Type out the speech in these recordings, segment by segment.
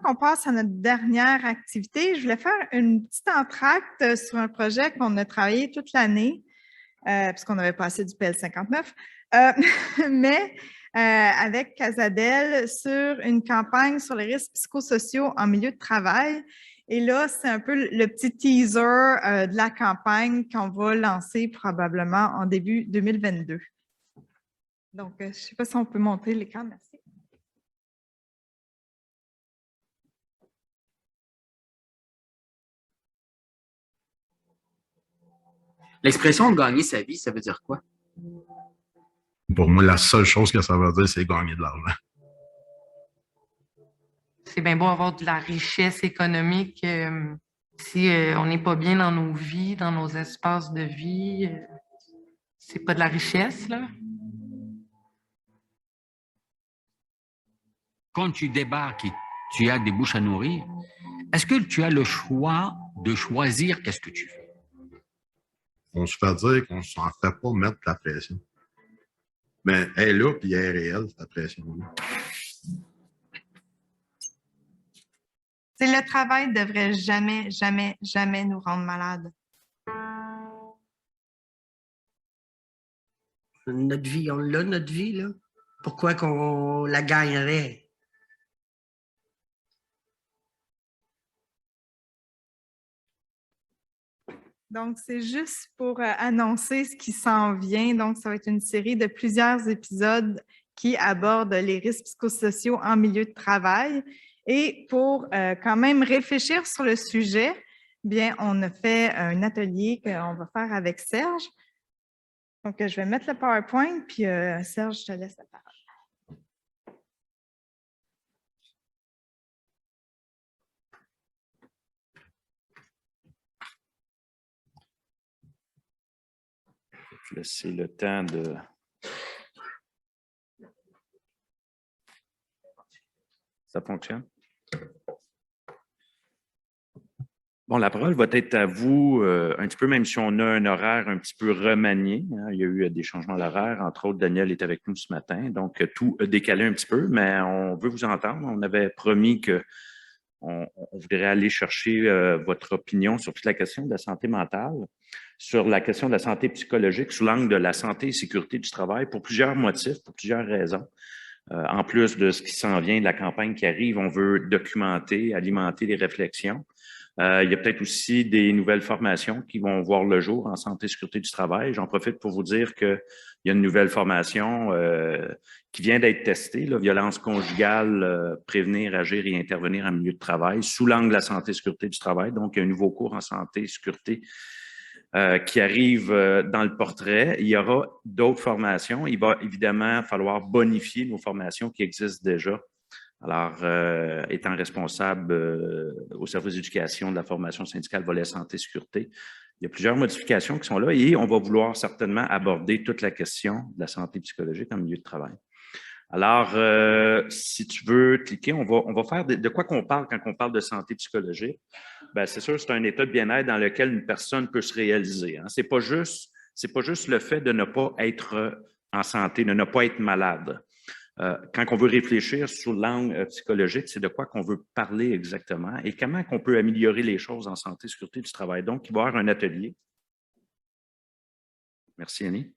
qu'on passe à notre dernière activité, je voulais faire une petite entracte sur un projet qu'on a travaillé toute l'année, puisqu'on avait passé du PL 59, mais avec Casadel sur une campagne sur les risques psychosociaux en milieu de travail. Et là, c'est un peu le petit teaser de la campagne qu'on va lancer probablement en début 2022. Donc, je ne sais pas si on peut monter l'écran, merci. L'expression de gagner sa vie, ça veut dire quoi? Pour moi, la seule chose que ça veut dire, c'est gagner de l'argent. C'est bien beau avoir de la richesse économique. Si on n'est pas bien dans nos vies, dans nos espaces de vie, c'est pas de la richesse, là. Quand tu débarques et tu as des bouches à nourrir, est-ce que tu as le choix de choisir qu'est-ce que tu fais? On se fait dire qu'on ne s'en fait pas mettre la pression. Mais elle est là, puis elle est réelle, cette pression-là. Le travail ne devrait jamais, jamais, jamais nous rendre malades. Notre vie, on l'a, notre vie, là. Pourquoi qu'on la gagnerait? Donc, c'est juste pour annoncer ce qui s'en vient. Donc, ça va être une série de plusieurs épisodes qui abordent les risques psychosociaux en milieu de travail. Et pour quand même réfléchir sur le sujet, bien, on a fait un atelier qu'on va faire avec Serge. Donc, je vais mettre le PowerPoint, puis Serge, je te laisse la parole. Je vais laisser le temps de... Ça fonctionne? Bon, la parole va être à vous un petit peu, même si on a un horaire un petit peu remanié. Hein, il y a eu des changements d'horaire. Entre autres, Daniel est avec nous ce matin. Donc, tout a décalé un petit peu, mais on veut vous entendre. On avait promis qu'on voudrait aller chercher votre opinion sur toute la question de la santé mentale, sur la question de la santé psychologique sous l'angle de la santé et sécurité du travail pour plusieurs motifs, pour plusieurs raisons. En plus de ce qui s'en vient, de la campagne qui arrive, on veut documenter, alimenter les réflexions. Il y a peut-être aussi des nouvelles formations qui vont voir le jour en santé et sécurité du travail. J'en profite pour vous dire qu'il y a une nouvelle formation qui vient d'être testée, la violence conjugale, prévenir, agir et intervenir en milieu de travail, sous l'angle de la santé et sécurité du travail. Donc, il y a un nouveau cours en santé et sécurité qui arrive dans le portrait. Il y aura d'autres formations. Il va évidemment falloir bonifier nos formations qui existent déjà. Alors, étant responsable au service d'éducation de la formation syndicale volet santé et sécurité, il y a plusieurs modifications qui sont là et on va vouloir certainement aborder toute la question de la santé psychologique en milieu de travail. Alors, si tu veux cliquer, on va faire de quoi qu'on parle quand on parle de santé psychologique. Bien, c'est sûr, c'est un état de bien-être dans lequel une personne peut se réaliser. Hein. C'est pas juste le fait de ne pas être en santé, de ne pas être malade. Quand on veut réfléchir sous l'angle psychologique, c'est de quoi qu'on veut parler exactement et comment qu'on peut améliorer les choses en santé et sécurité du travail. Donc, il va y avoir un atelier. Merci, Annie.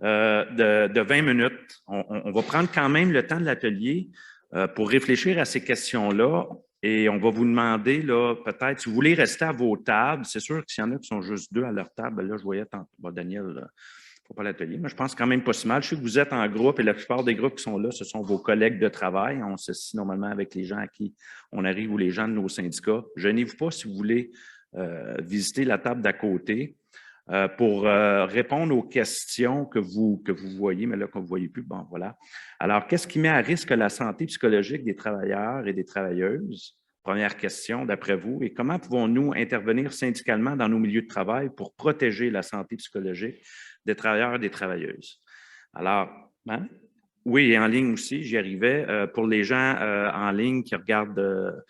De 20 minutes. On va prendre quand même le temps de l'atelier pour réfléchir à ces questions-là et on va vous demander, là, peut-être, si vous voulez rester à vos tables, c'est sûr que s'il y en a qui sont juste deux à leur table, là, je voyais Daniel, il ne faut pas l'atelier, mais je pense quand même pas si mal. Je sais que vous êtes en groupe et la plupart des groupes qui sont là, ce sont vos collègues de travail. On s'associe normalement avec les gens à qui on arrive ou les gens de nos syndicats. Gênez-vous pas si vous voulez visiter la table d'à côté. Pour répondre aux questions que vous voyez, mais là, que vous ne voyez plus, bon, voilà. Alors, qu'est-ce qui met à risque la santé psychologique des travailleurs et des travailleuses? Première question, d'après vous. Et comment pouvons-nous intervenir syndicalement dans nos milieux de travail pour protéger la santé psychologique des travailleurs et des travailleuses? Alors, hein? Oui, et en ligne aussi, j'y arrivais. Pour les gens en ligne qui regardent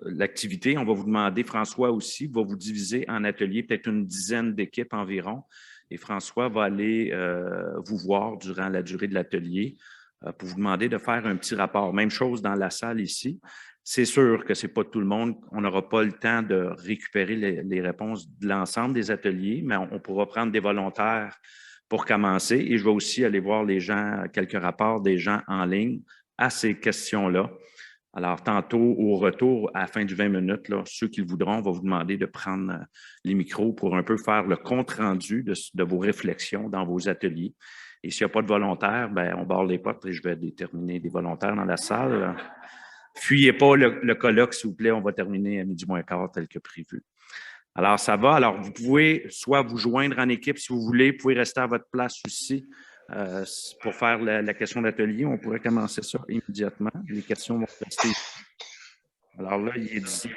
l'activité, on va vous demander, François aussi, va vous diviser en ateliers, peut-être une dizaine d'équipes environ. Et François va aller vous voir durant la durée de l'atelier pour vous demander de faire un petit rapport. Même chose dans la salle ici. C'est sûr que ce n'est pas tout le monde, on n'aura pas le temps de récupérer les réponses de l'ensemble des ateliers, mais on pourra prendre des volontaires pour commencer. Et je vais aussi aller voir les gens, quelques rapports des gens en ligne à ces questions-là. Alors, tantôt, au retour, à la fin du 20 minutes, là, ceux qui le voudront, on va vous demander de prendre les micros pour un peu faire le compte-rendu de vos réflexions dans vos ateliers. Et s'il n'y a pas de volontaires, ben, on barre les portes et je vais déterminer des volontaires dans la salle. Fuyez pas le colloque, s'il vous plaît. On va terminer à 12h15 tel que prévu. Alors, ça va. Alors, vous pouvez soit vous joindre en équipe si vous voulez. Vous pouvez rester à votre place aussi pour faire la question d'atelier. On pourrait commencer ça immédiatement. Les questions vont rester ici. Alors là, il est 10.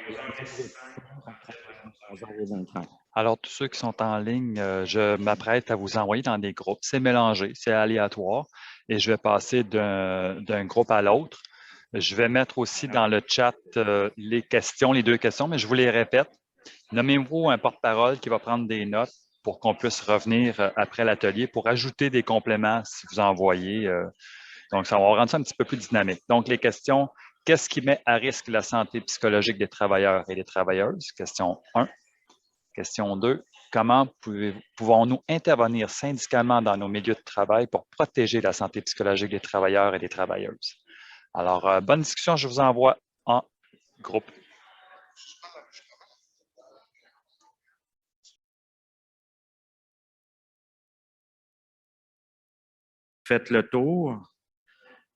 Alors, tous ceux qui sont en ligne, je m'apprête à vous envoyer dans des groupes. C'est mélangé, c'est aléatoire et je vais passer d'un groupe à l'autre. Je vais mettre aussi dans le chat les questions, les deux questions, mais je vous les répète. Nommez-vous un porte-parole qui va prendre des notes pour qu'on puisse revenir après l'atelier pour ajouter des compléments si vous en voyez. Donc, ça va rendre ça un petit peu plus dynamique. Donc, les questions, qu'est-ce qui met à risque la santé psychologique des travailleurs et des travailleuses? Question 1. Question 2. Comment pouvons-nous intervenir syndicalement dans nos milieux de travail pour protéger la santé psychologique des travailleurs et des travailleuses? Alors, bonne discussion, je vous envoie en groupe. Faites le tour.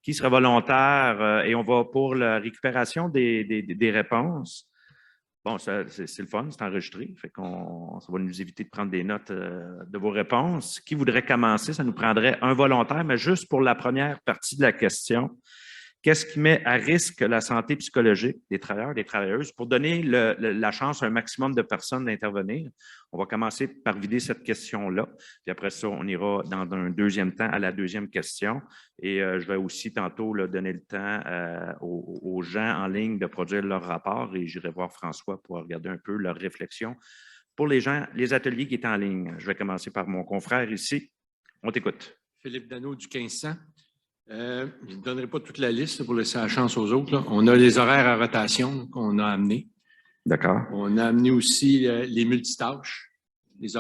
Qui sera volontaire? Et on va pour la récupération des réponses. Bon, c'est le fun, c'est enregistré. Fait ça va nous éviter de prendre des notes de vos réponses. Qui voudrait commencer? Ça nous prendrait un volontaire, mais juste pour la première partie de la question. Qu'est-ce qui met à risque la santé psychologique des travailleurs et des travailleuses? Pour donner la chance à un maximum de personnes d'intervenir, on va commencer par vider cette question-là. Puis après ça, on ira dans un deuxième temps à la deuxième question. Et je vais aussi tantôt donner le temps aux gens en ligne de produire leur rapport et j'irai voir François pour regarder un peu leur réflexion. Pour les gens, les ateliers qui étaient en ligne, je vais commencer par mon confrère ici. On t'écoute. Philippe Dano du 1500. Je ne donnerai pas toute la liste pour laisser la chance aux autres. Là. On a les horaires à rotation qu'on a amenés. D'accord. On a amené aussi les multitâches, les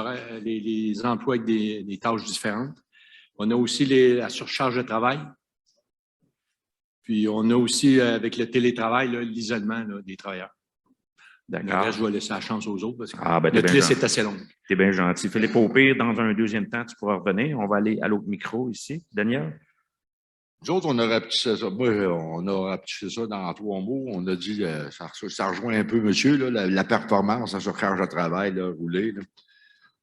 emplois avec des tâches différentes. On a aussi la surcharge de travail. Puis on a aussi, avec le télétravail, l'isolement des travailleurs. D'accord. Je vais laisser la chance aux autres parce que notre liste est assez longue. Tu es bien gentil. Philippe, au pire, dans un deuxième temps, tu pourras revenir. On va aller à l'autre micro ici. Daniel? Nous autres, on a rapetissé ça. Moi, on a rapetissé ça dans 3 mots. On a dit, ça rejoint un peu, monsieur, là, la performance, la surcharge de travail, roulée. Là.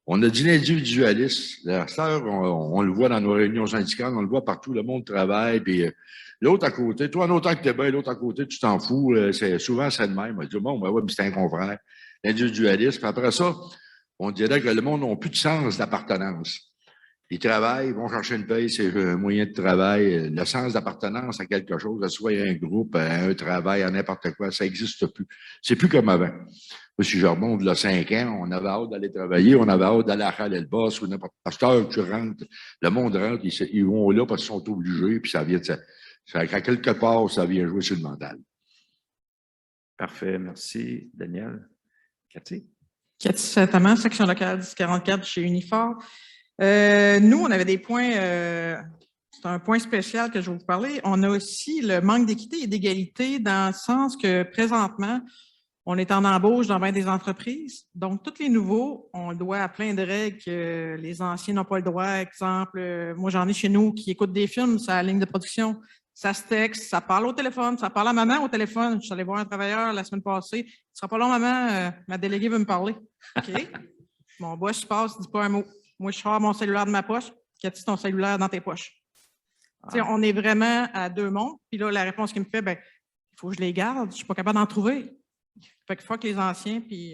On a dit l'individualisme. On le voit dans nos réunions syndicales, on le voit partout, le monde travaille. Puis l'autre à côté, toi, en autant que tu es bien, l'autre à côté, tu t'en fous. Souvent, c'est le même. On dit, bon, ben ouais, mais c'est un confrère. L'individualisme. Puis après ça, on dirait que le monde n'a plus de sens d'appartenance. Ils travaillent, ils vont chercher une paye, c'est un moyen de travail. Le sens d'appartenance à quelque chose, soit un groupe, à un travail, à n'importe quoi, ça n'existe plus. C'est plus comme avant. Moi, si je remonte là 5 ans, on avait hâte d'aller travailler, on avait hâte d'aller à le boss ou n'importe quoi. À cette heure que tu rentres, le monde rentre, ils vont là parce qu'ils sont obligés, puis ça vient de ça. À quelque part, ça vient jouer sur le mental. Parfait, merci. Daniel. Cathy? Cathy Saint-Amand, section locale 1044 chez Unifor. Nous, on avait des points, c'est un point spécial que je vais vous parler. On a aussi le manque d'équité et d'égalité dans le sens que présentement, on est en embauche dans bien des entreprises. Donc, tous les nouveaux, on le doit à plein de règles que les anciens n'ont pas le droit. Exemple, moi, j'en ai chez nous qui écoutent des films, c'est la ligne de production. Ça se texte, ça parle au téléphone, ça parle à maman au téléphone. Je suis allée voir un travailleur la semaine passée. Ce sera pas long, maman, ma déléguée veut me parler. OK. Mon boss passe, dis pas un mot. Moi, je sors mon cellulaire de ma poche. Cathy, ton cellulaire dans tes poches. On est vraiment à deux mondes. Puis là, la réponse qu'il me fait, il faut que je les garde. Je ne suis pas capable d'en trouver. Fait que fuck les anciens. Puis,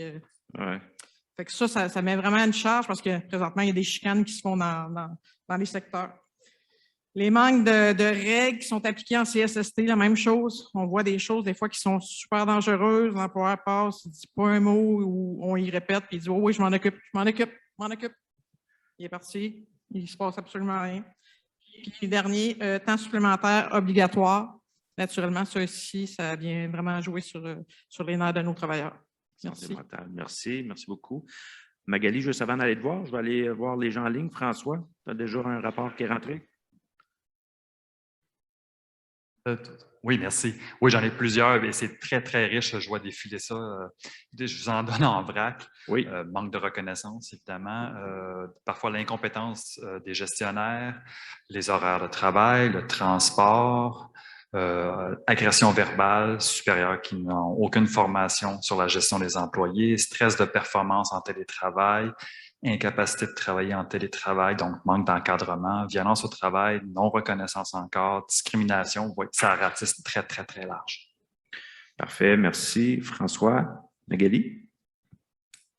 fait que ça met vraiment une charge parce que présentement, il y a des chicanes qui se font dans les secteurs. Les manques de règles qui sont appliquées en CSST, la même chose. On voit des choses, des fois, qui sont super dangereuses. L'employeur passe, il ne dit pas un mot ou on y répète, puis il dit « Oh oui, je m'en occupe. » Il est parti, il ne se passe absolument rien. Puis, Puis le dernier, temps supplémentaire obligatoire. Naturellement, ça aussi, ça vient vraiment jouer sur les nerfs de nos travailleurs. Santé Merci. mentale. Merci beaucoup. Magali, juste avant d'aller te voir, je vais aller voir les gens en ligne. François, tu as déjà un rapport qui est rentré? Oui, merci. Oui, j'en ai plusieurs et c'est très, très riche. Je vois défiler ça. Je vous en donne en vrac. Oui. Manque de reconnaissance, évidemment. Parfois, l'incompétence des gestionnaires, les horaires de travail, le transport, agression verbale supérieure qui n'ont aucune formation sur la gestion des employés, stress de performance en télétravail, incapacité de travailler en télétravail, donc manque d'encadrement, violence au travail, non-reconnaissance encore, discrimination. Oui, ça ratisse très, très, très large. Parfait, merci. François, Magali?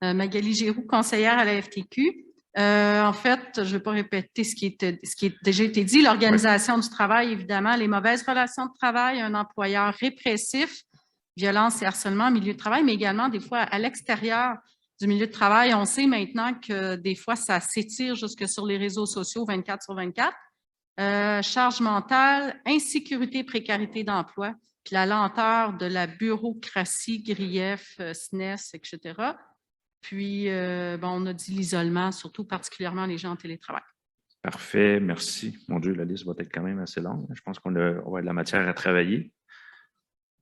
Magali Giroux, conseillère à la FTQ. En fait, je ne vais pas répéter ce qui a déjà été dit. L'organisation du travail, évidemment, les mauvaises relations de travail, un employeur répressif, violence et harcèlement au milieu de travail, mais également des fois à l'extérieur du milieu de travail. On sait maintenant que des fois, ça s'étire jusque sur les réseaux sociaux 24/24. Charge mentale, insécurité, précarité d'emploi, puis la lenteur de la bureaucratie, grief, SNES, etc. Puis, on a dit l'isolement, surtout particulièrement les gens en télétravail. Parfait, merci. Mon Dieu, la liste va être quand même assez longue. Je pense qu'on va avoir de la matière à travailler.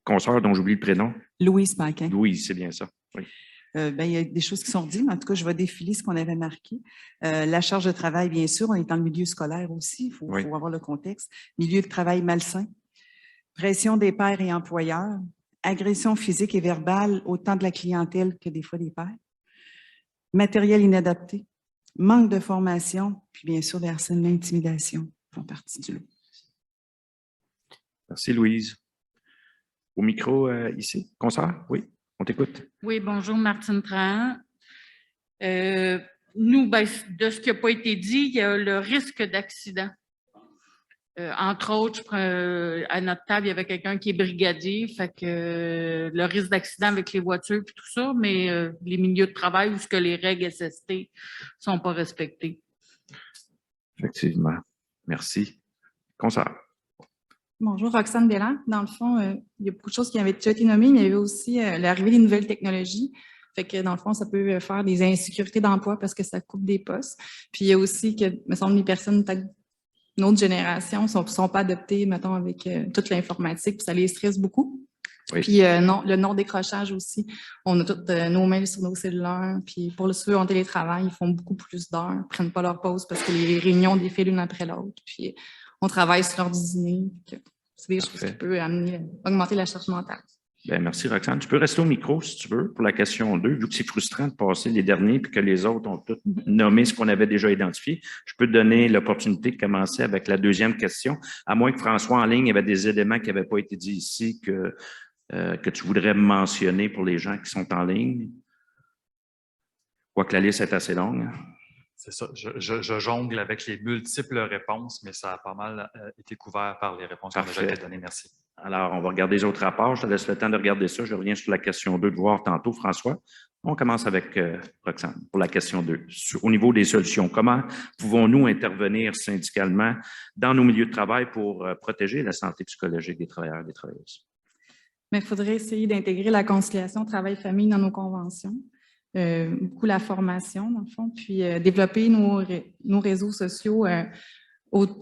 Consoeur dont j'oublie le prénom. Louise Paquin. Louise, c'est bien ça. Oui. Il y a des choses qui sont dites, mais en tout cas, je vais défiler ce qu'on avait marqué. La charge de travail, bien sûr, on est dans le milieu scolaire aussi, il faut avoir le contexte. Milieu de travail malsain, pression des pairs et employeurs, agression physique et verbale, autant de la clientèle que des fois des pairs, matériel inadapté, manque de formation, puis bien sûr, le harcèlement, l'intimidation font partie du lot. Merci, Louise. Au micro, ici. Consoeur, oui. On t'écoute. Oui, bonjour, Martine Trahan. Nous, de ce qui n'a pas été dit, il y a le risque d'accident. Entre autres, à notre table, il y avait quelqu'un qui est brigadier, fait que le risque d'accident avec les voitures et tout ça, mais les milieux de travail où les règles SST ne sont pas respectées. Effectivement. Merci. Consoeur. Bonjour, Roxane Belland. Dans le fond, il y a beaucoup de choses qui avaient déjà été nommées, mais il y avait aussi l'arrivée des nouvelles technologies. Fait que dans le fond, ça peut faire des insécurités d'emploi parce que ça coupe des postes. Puis il y a aussi que, me semble, les personnes d'une autre génération ne sont pas adoptées, mettons, avec toute l'informatique, puis ça les stresse beaucoup. Oui. Puis le non-décrochage aussi. On a toutes nos mails sur nos cellulaires. Puis pour ceux en télétravail, ils font beaucoup plus d'heures, ne prennent pas leur pause parce que les réunions défilent l'une après l'autre. Puis on travaille sur l'heure du dîner. C'est des choses qui peuvent augmenter la charge mentale. Bien, merci, Roxane. Tu peux rester au micro, si tu veux, pour la question 2. Vu que c'est frustrant de passer les derniers puis que les autres ont tous nommé ce qu'on avait déjà identifié, je peux te donner l'opportunité de commencer avec la deuxième question, à moins que François, en ligne, il y avait des éléments qui n'avaient pas été dits ici que tu voudrais mentionner pour les gens qui sont en ligne. Quoique la liste est assez longue. C'est ça. Je jongle avec les multiples réponses, mais ça a pas mal été couvert par les réponses qui ont déjà été données. Merci. Alors, on va regarder les autres rapports. Je te laisse le temps de regarder ça. Je reviens sur la question 2 de voir tantôt, François. On commence avec Roxane pour la question 2. Au niveau des solutions, comment pouvons-nous intervenir syndicalement dans nos milieux de travail pour protéger la santé psychologique des travailleurs et des travailleuses? Mais il faudrait essayer d'intégrer la conciliation travail-famille dans nos conventions. Beaucoup la formation, dans le fond, puis développer nos réseaux sociaux à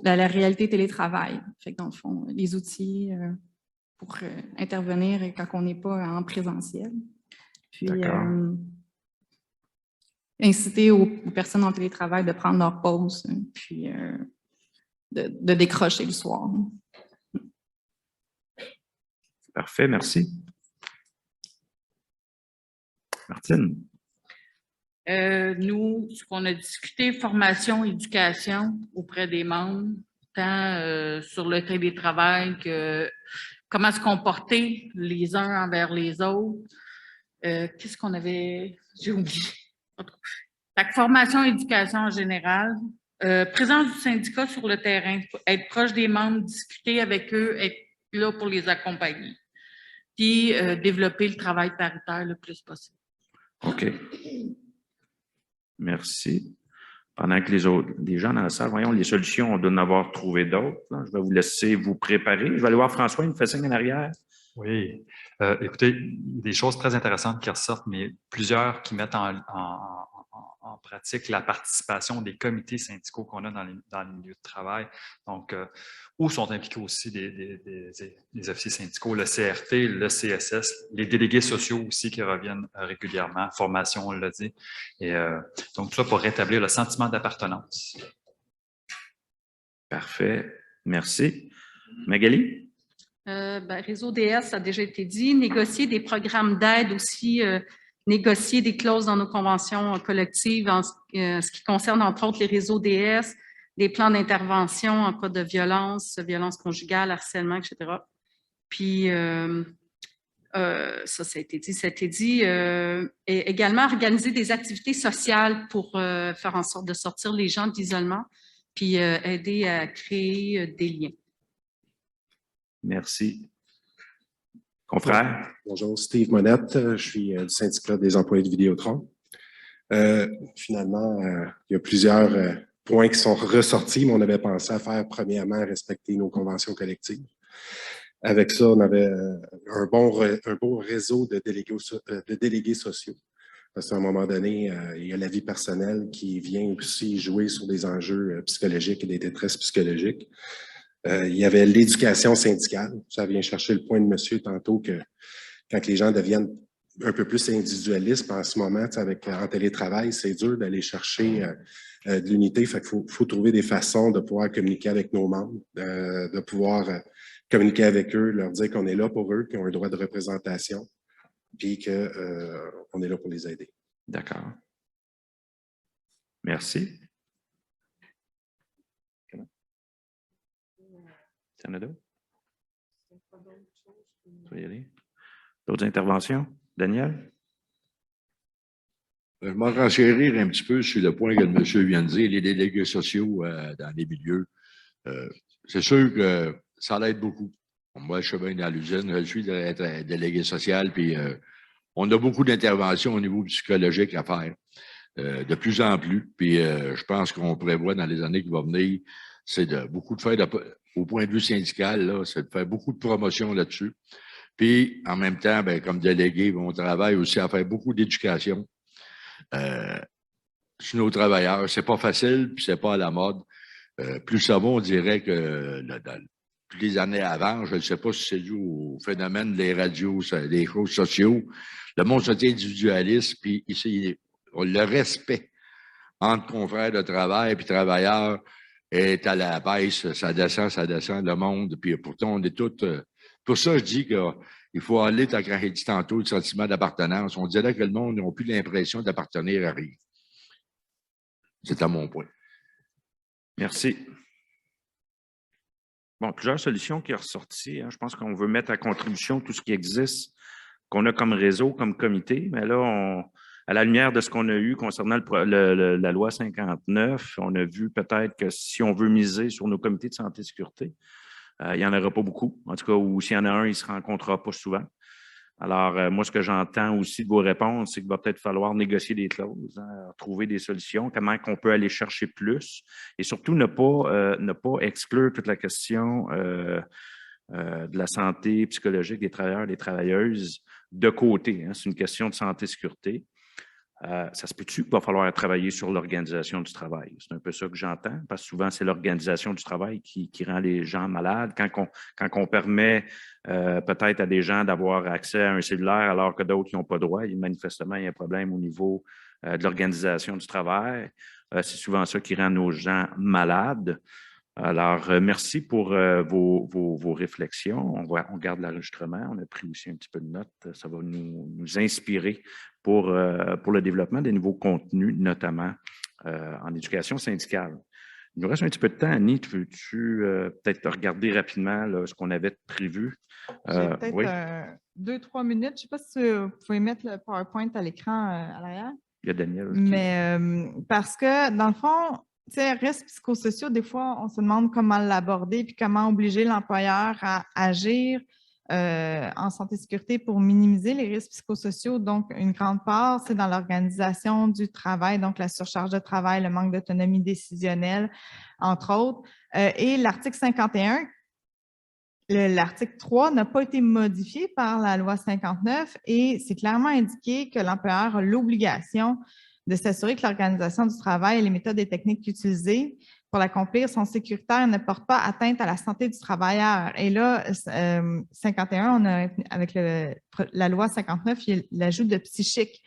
la réalité télétravail. Fait que dans le fond, les outils pour intervenir quand on n'est pas en présentiel. Puis inciter aux personnes en télétravail de prendre leur pause, puis de décrocher le soir. Parfait, merci. Martine. Nous, ce qu'on a discuté, formation, éducation auprès des membres, tant sur le télétravail que comment se comporter les uns envers les autres. Qu'est-ce qu'on avait? J'ai oublié. La formation, éducation en général. Présence du syndicat sur le terrain, être proche des membres, discuter avec eux, être là pour les accompagner. Puis développer le travail paritaire le plus possible. OK. Merci. Pendant que les gens dans la salle, voyons, les solutions, on doit en avoir trouvé d'autres. Je vais vous laisser vous préparer. Je vais aller voir François, il me fait signe en arrière. Oui. Écoutez, il y a des choses très intéressantes qui ressortent, mais plusieurs qui mettent en pratique la participation des comités syndicaux qu'on a dans le milieu de travail. Donc, où sont impliqués aussi des officiers syndicaux, le CRT, le CSS, les délégués sociaux aussi qui reviennent régulièrement, formation, on l'a dit. Et donc, tout ça pour rétablir le sentiment d'appartenance. Parfait. Merci. Magali? Réseau DS, ça a déjà été dit. Négocier des programmes d'aide aussi, négocier des clauses dans nos conventions collectives en ce qui concerne, entre autres, les réseaux DS, des plans d'intervention en cas de violence, violence conjugale, harcèlement, etc. Puis, ça a été dit. Ça a été dit. Et également, organiser des activités sociales pour faire en sorte de sortir les gens de l'isolement, puis aider à créer des liens. Merci. Confrère? Bonjour, Steve Monette. Je suis du syndicat des employés de Vidéotron. Finalement, il y a plusieurs points qui sont ressortis, mais on avait pensé à faire, premièrement, respecter nos conventions collectives. Avec ça, on avait un beau réseau de délégués sociaux. Parce qu'à un moment donné, il y a la vie personnelle qui vient aussi jouer sur des enjeux psychologiques et des détresses psychologiques. Il y avait l'éducation syndicale. Ça vient chercher le point de monsieur tantôt que quand les gens deviennent un peu plus individualistes en ce moment, en télétravail, c'est dur d'aller chercher de l'unité. Fait qu'il faut trouver des façons de pouvoir communiquer avec nos membres, de pouvoir communiquer avec eux, leur dire qu'on est là pour eux, qu'ils ont un droit de représentation, puis qu'on est là pour les aider. D'accord. Merci. Il y en a d'autres? D'autres interventions? Daniel? Je vais renchérir un petit peu sur le point que le monsieur vient de dire, les délégués sociaux dans les milieux. C'est sûr que ça l'aide beaucoup. Moi, je suis bien dans l'usine, je suis délégué social, puis on a beaucoup d'interventions au niveau psychologique à faire, de plus en plus. Puis je pense qu'on prévoit dans les années qui vont venir, c'est de beaucoup de faire, au point de vue syndical, c'est de faire beaucoup de promotion là-dessus. Puis, en même temps, ben, comme délégué, on travaille aussi à faire beaucoup d'éducation sur nos travailleurs. C'est pas facile, puis c'est pas à la mode. Plus ça va, on dirait que plus les années avant, je ne sais pas si c'est dû au phénomène des radios, des choses sociaux, le monde se tient individualiste, puis ici, le respect entre confrères de travail et travailleurs est à la baisse, ça descend, le monde. Puis pourtant, on est tous... pour ça, je dis qu'il faut aller, tant qu'on a dit tantôt, le sentiment d'appartenance. On dirait que le monde n'a plus l'impression d'appartenir à rien. C'est à mon point. Merci. Bon, plusieurs solutions qui sont ressorties. Je pense qu'on veut mettre à contribution tout ce qui existe, qu'on a comme réseau, comme comité. Mais là, à la lumière de ce qu'on a eu concernant la loi 59, on a vu peut-être que si on veut miser sur nos comités de santé et sécurité, il n'y en aura pas beaucoup. En tout cas, ou s'il y en a un, il ne se rencontrera pas souvent. Alors, moi, ce que j'entends aussi de vos réponses, c'est qu'il va peut-être falloir négocier des clauses, trouver des solutions, comment on peut aller chercher plus et surtout ne pas exclure toute la question de la santé psychologique des travailleurs et des travailleuses de côté. C'est une question de santé et sécurité. Ça se peut-tu qu'il va falloir travailler sur l'organisation du travail? C'est un peu ça que j'entends, parce que souvent, c'est l'organisation du travail qui rend les gens malades. Quand on permet peut-être à des gens d'avoir accès à un cellulaire alors que d'autres n'y ont pas droit, manifestement, il y a un problème au niveau de l'organisation du travail. C'est souvent ça qui rend nos gens malades. Alors, merci pour vos réflexions. On garde l'enregistrement. On a pris aussi un petit peu de notes. Ça va nous inspirer pour le développement des nouveaux contenus, notamment en éducation syndicale. Il nous reste un petit peu de temps. Annie, veux-tu peut-être regarder rapidement là, ce qu'on avait prévu? J'ai peut-être oui. 2-3 minutes. Je ne sais pas si vous pouvez mettre le PowerPoint à l'écran à l'arrière. Il y a Daniel. Mais parce que, dans le fond, tu sais, risques psychosociaux, des fois, on se demande comment l'aborder puis comment obliger l'employeur à agir en santé et sécurité pour minimiser les risques psychosociaux. Donc, une grande part, c'est dans l'organisation du travail, donc la surcharge de travail, le manque d'autonomie décisionnelle, entre autres. Et l'article 51, l'article 3 n'a pas été modifié par la loi 59 et c'est clairement indiqué que l'employeur a l'obligation de s'assurer que l'organisation du travail et les méthodes et techniques utilisées pour l'accomplir sont sécuritaires et ne portent pas atteinte à la santé du travailleur. Et là, 51, on a, avec la loi 59, il y a l'ajout de psychique.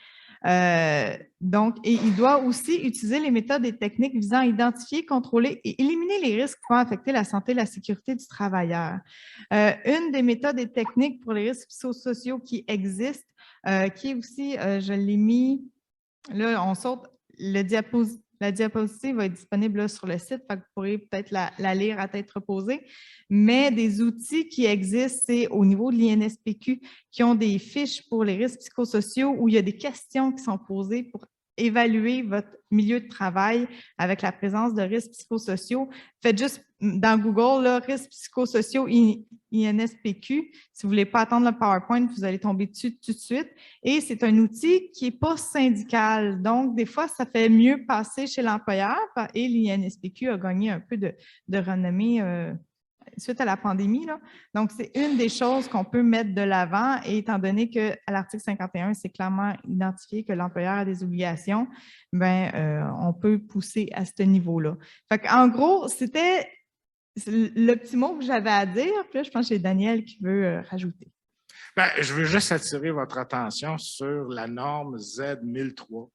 Donc, et il doit aussi utiliser les méthodes et techniques visant à identifier, contrôler et éliminer les risques pouvant affecter la santé et la sécurité du travailleur. Une des méthodes et techniques pour les risques psychosociaux qui existent, qui est aussi, je l'ai mis, là, on saute, la diapositive va être disponible là, sur le site, fait que vous pourrez peut-être la lire à tête reposée, mais des outils qui existent, c'est au niveau de l'INSPQ, qui ont des fiches pour les risques psychosociaux où il y a des questions qui sont posées pour évaluer votre milieu de travail avec la présence de risques psychosociaux. Faites juste dans Google, là, risques psychosociaux INSPQ. Si vous ne voulez pas attendre le PowerPoint, vous allez tomber dessus tout de suite. Et c'est un outil qui n'est pas syndical. Donc, des fois, ça fait mieux passer chez l'employeur et l'INSPQ a gagné un peu de renommée suite à la pandémie, là. Donc, c'est une des choses qu'on peut mettre de l'avant et étant donné qu'à l'article 51, c'est clairement identifié que l'employeur a des obligations, bien, on peut pousser à ce niveau-là. Fait qu'en gros, c'était le petit mot que j'avais à dire. Puis là, je pense que c'est Daniel qui veut rajouter. Bien, je veux juste attirer votre attention sur la norme Z1003,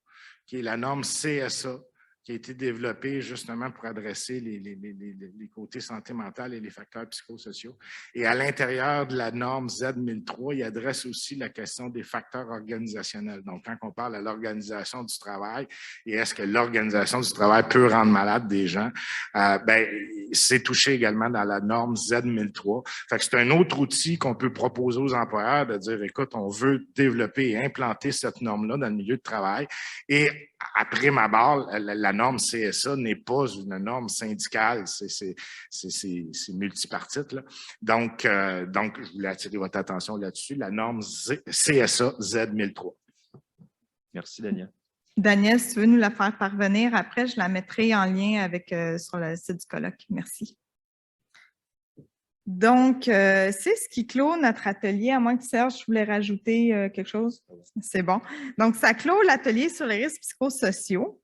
qui est la norme CSA, qui a été développé justement pour adresser les côtés santé mentale et les facteurs psychosociaux. Et à l'intérieur de la norme Z1003, il adresse aussi la question des facteurs organisationnels. Donc, quand on parle à l'organisation du travail et est-ce que l'organisation du travail peut rendre malade des gens, ben, c'est touché également dans la norme Z1003. Fait que c'est un autre outil qu'on peut proposer aux employeurs de dire, écoute, on veut développer et implanter cette norme-là dans le milieu de travail. Et après ma barre, la norme CSA n'est pas une norme syndicale, c'est multipartite, là. Donc, je voulais attirer votre attention là-dessus, la norme CSA Z1003. Merci, Daniel. Daniel, si tu veux nous la faire parvenir, après, je la mettrai en lien avec sur le site du colloque. Merci. Donc, c'est ce qui clôt notre atelier, à moins que Serge voulait rajouter quelque chose. C'est bon. Donc, ça clôt l'atelier sur les risques psychosociaux.